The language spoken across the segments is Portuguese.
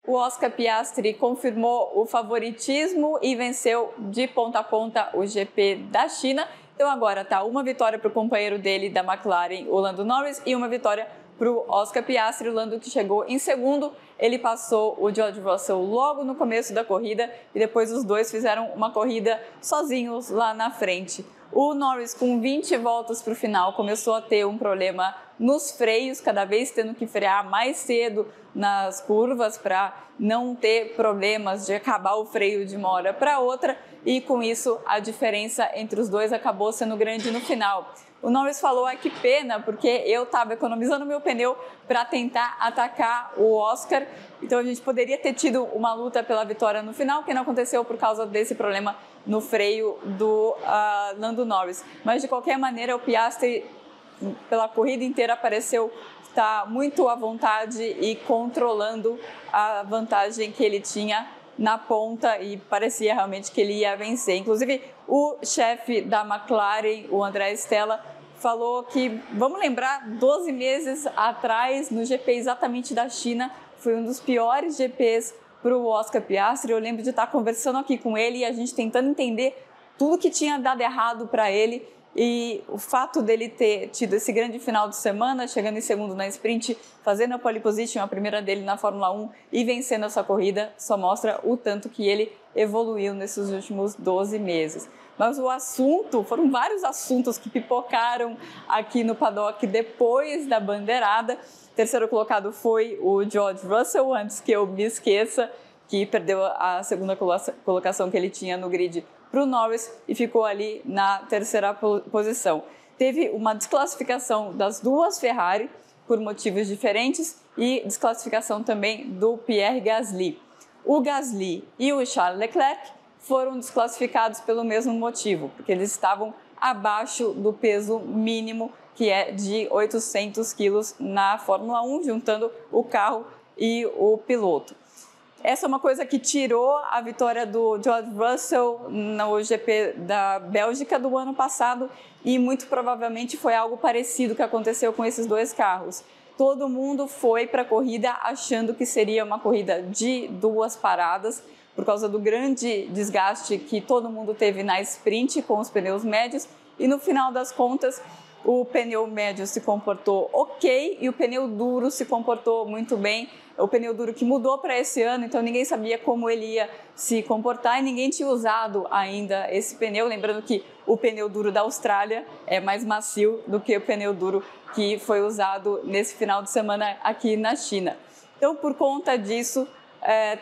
O Oscar Piastri confirmou o favoritismo e venceu de ponta a ponta o GP da China. Então agora está uma vitória para o companheiro dele da McLaren, o Lando Norris, e uma vitória para o Oscar Piastri, o Lando que chegou em segundo. Ele passou o George Russell logo no começo da corrida e depois os dois fizeram uma corrida sozinhos lá na frente. O Norris, com 20 voltas para o final, começou a ter um problema nos freios, cada vez tendo que frear mais cedo nas curvas para não ter problemas de acabar o freio de uma hora para outra, e com isso a diferença entre os dois acabou sendo grande no final. O Norris falou: que pena, porque eu estava economizando meu pneu para tentar atacar o Oscar, então a gente poderia ter tido uma luta pela vitória no final, que não aconteceu por causa desse problema no freio do Lando Norris. Mas de qualquer maneira, o Piastri pela corrida inteira pareceu estar muito à vontade e controlando a vantagem que ele tinha na ponta, e parecia realmente que ele ia vencer. Inclusive, o chefe da McLaren, o André Stella, falou que, vamos lembrar, 12 meses atrás, no GP exatamente da China, foi um dos piores GPs para o Oscar Piastri. Eu lembro de estar conversando aqui com ele e a gente tentando entender tudo que tinha dado errado para ele. E o fato dele ter tido esse grande final de semana, chegando em segundo na sprint, fazendo a pole position, a primeira dele na Fórmula 1, e vencendo essa corrida, só mostra o tanto que ele evoluiu nesses últimos 12 meses. Mas o assunto, foram vários assuntos que pipocaram aqui no paddock depois da bandeirada. O terceiro colocado foi o George Russell, antes que eu me esqueça, que perdeu a segunda colocação que ele tinha no grid para o Norris e ficou ali na terceira posição. Teve uma desclassificação das duas Ferrari por motivos diferentes e desclassificação também do Pierre Gasly. O Gasly e o Charles Leclerc foram desclassificados pelo mesmo motivo, porque eles estavam abaixo do peso mínimo, que é de 800 quilos na Fórmula 1, juntando o carro e o piloto. Essa é uma coisa que tirou a vitória do George Russell no GP da Bélgica do ano passado, e muito provavelmente foi algo parecido que aconteceu com esses dois carros. Todo mundo foi para a corrida achando que seria uma corrida de duas paradas, por causa do grande desgaste que todo mundo teve na sprint com os pneus médios, e no final das contas o pneu médio se comportou ok e o pneu duro se comportou muito bem. O pneu duro que mudou para esse ano, então ninguém sabia como ele ia se comportar e ninguém tinha usado ainda esse pneu. Lembrando que o pneu duro da Austrália é mais macio do que o pneu duro que foi usado nesse final de semana aqui na China. Então, por conta disso,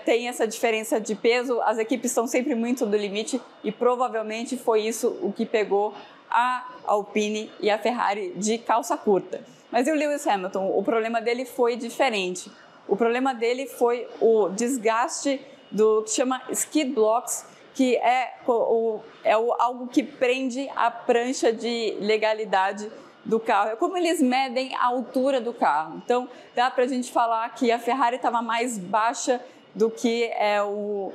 tem essa diferença de peso, as equipes estão sempre muito do limite e provavelmente foi isso o que pegou a Alpine e a Ferrari de calça curta. Mas e o Lewis Hamilton? O problema dele foi diferente. O problema dele foi o desgaste do que chama skid blocks, que é algo que prende a prancha de legalidade do carro. É como eles medem a altura do carro. Então, dá para a gente falar que a Ferrari estava mais baixa do que é o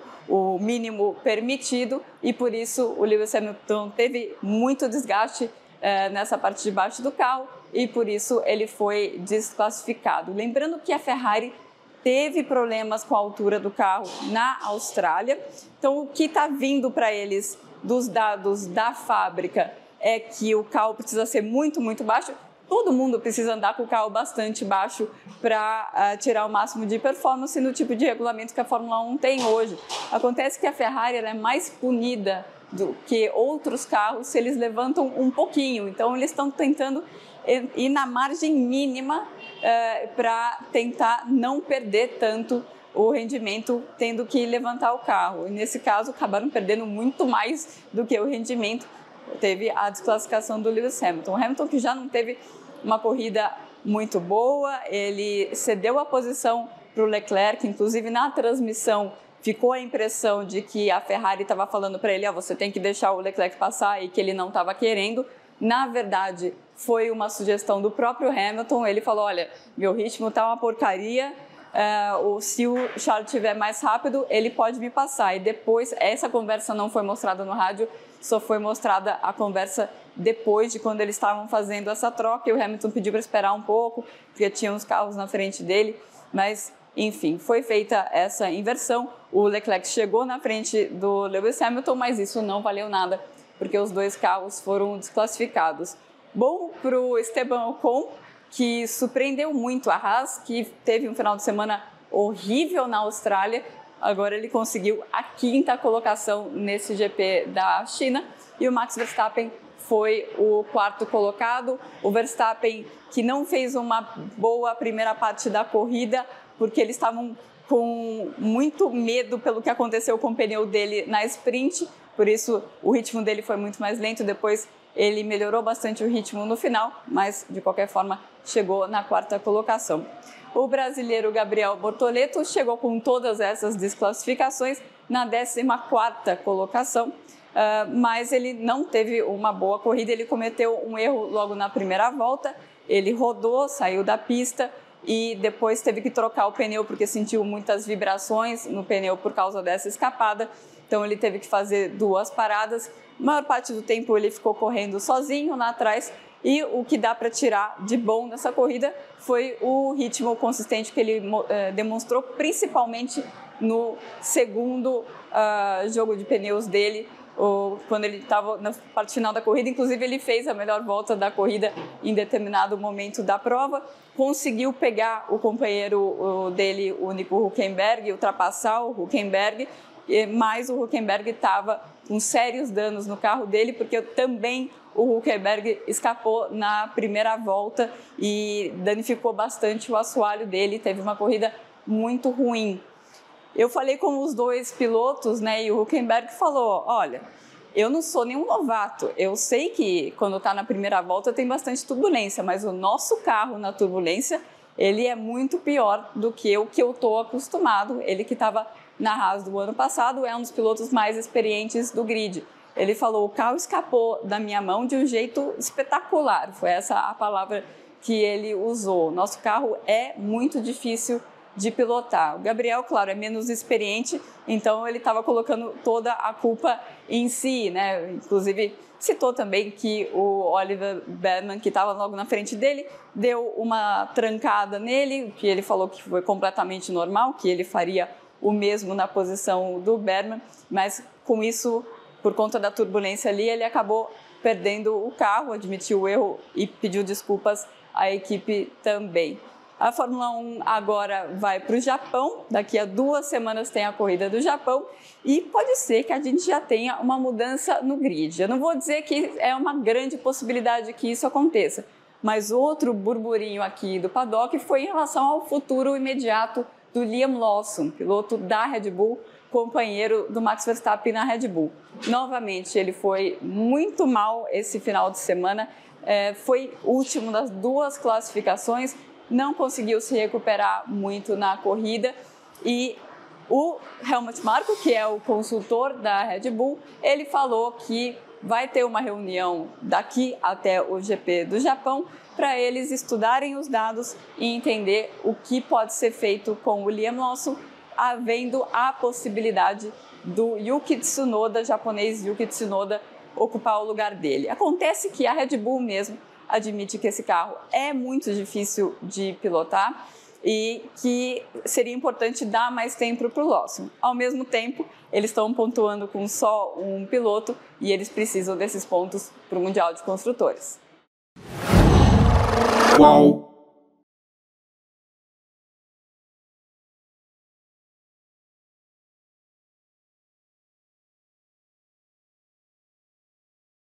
mínimo permitido, e por isso o Lewis Hamilton teve muito desgaste nessa parte de baixo do carro, e por isso ele foi desclassificado. Lembrando que a Ferrari teve problemas com a altura do carro na Austrália, então o que está vindo para eles dos dados da fábrica é que o carro precisa ser muito, muito baixo. Todo mundo precisa andar com o carro bastante baixo para tirar o máximo de performance no tipo de regulamento que a Fórmula 1 tem hoje. Acontece que a Ferrari é mais punida do que outros carros se eles levantam um pouquinho. Então, eles estão tentando ir na margem mínima para tentar não perder tanto o rendimento tendo que levantar o carro. E nesse caso, acabaram perdendo muito mais do que o rendimento. Teve a desclassificação do Lewis Hamilton. O Hamilton, que já não teve uma corrida muito boa, ele cedeu a posição para o Leclerc, inclusive na transmissão ficou a impressão de que a Ferrari estava falando para ele: você tem que deixar o Leclerc passar, e que ele não estava querendo. Na verdade, foi uma sugestão do próprio Hamilton. Ele falou: olha, meu ritmo está uma porcaria, se o Charles estiver mais rápido, ele pode me passar. E depois, essa conversa não foi mostrada no rádio, só foi mostrada a conversa depois de quando eles estavam fazendo essa troca, e o Hamilton pediu para esperar um pouco, porque tinha uns carros na frente dele. Mas, Enfim, foi feita essa inversão, o Leclerc chegou na frente do Lewis Hamilton, mas isso não valeu nada, porque os dois carros foram desclassificados. Bom para o Esteban Ocon, que surpreendeu muito a Haas, que teve um final de semana horrível na Austrália. Agora ele conseguiu a 5ª colocação nesse GP da China, e o Max Verstappen foi o 4º colocado. O Verstappen, que não fez uma boa primeira parte da corrida, porque eles estavam com muito medo pelo que aconteceu com o pneu dele na sprint, por isso o ritmo dele foi muito mais lento. Depois ele melhorou bastante o ritmo no final, mas de qualquer forma chegou na 4ª colocação. O brasileiro Gabriel Bortoleto chegou com todas essas desclassificações na 14ª colocação, mas ele não teve uma boa corrida. Ele cometeu um erro logo na primeira volta, ele rodou, saiu da pista e depois teve que trocar o pneu porque sentiu muitas vibrações no pneu por causa dessa escapada. Então ele teve que fazer 2 paradas. A maior parte do tempo ele ficou correndo sozinho lá atrás, e o que dá para tirar de bom nessa corrida foi o ritmo consistente que ele demonstrou, principalmente no segundo jogo de pneus dele, quando ele estava na parte final da corrida. Inclusive ele fez a melhor volta da corrida em determinado momento da prova, conseguiu pegar o companheiro dele, o Nico Hülkenberg, ultrapassar o Hülkenberg, mas o Hülkenberg estava com sérios danos no carro dele, porque também o Hülkenberg escapou na primeira volta e danificou bastante o assoalho dele, teve uma corrida muito ruim. Eu falei com os dois pilotos, né, e o Hülkenberg falou: olha, eu não sou nenhum novato, eu sei que quando está na primeira volta tem bastante turbulência, mas o nosso carro na turbulência, ele é muito pior do que o que eu estou acostumado. Ele que estava na Haas do ano passado é um dos pilotos mais experientes do grid. Ele falou: o carro escapou da minha mão de um jeito espetacular, foi essa a palavra que ele usou. Nosso carro é muito difícil de pilotar. O Gabriel, claro, é menos experiente, então ele estava colocando toda a culpa em si, né? Inclusive citou também que o Oliver Baumann, que estava logo na frente dele, deu uma trancada nele, que ele falou que foi completamente normal, que ele faria o mesmo na posição do Baumann, mas com isso, por conta da turbulência ali, ele acabou perdendo o carro, admitiu o erro e pediu desculpas à equipe também. A Fórmula 1 agora vai para o Japão, daqui a 2 semanas tem a corrida do Japão, e pode ser que a gente já tenha uma mudança no grid. Eu não vou dizer que é uma grande possibilidade que isso aconteça, mas outro burburinho aqui do paddock foi em relação ao futuro imediato do Liam Lawson, piloto da Red Bull, companheiro do Max Verstappen na Red Bull. Novamente, ele foi muito mal esse final de semana, foi último das 2 classificações, não conseguiu se recuperar muito na corrida, e o Helmut Marko, que é o consultor da Red Bull, ele falou que vai ter uma reunião daqui até o GP do Japão para eles estudarem os dados e entender o que pode ser feito com o Liam Lawson, havendo a possibilidade do Yuki Tsunoda, japonês Yuki Tsunoda, ocupar o lugar dele. Acontece que a Red Bull mesmo admite que esse carro é muito difícil de pilotar e que seria importante dar mais tempo para o Lawson. Ao mesmo tempo, eles estão pontuando com só um piloto e eles precisam desses pontos para o Mundial de Construtores. Uau.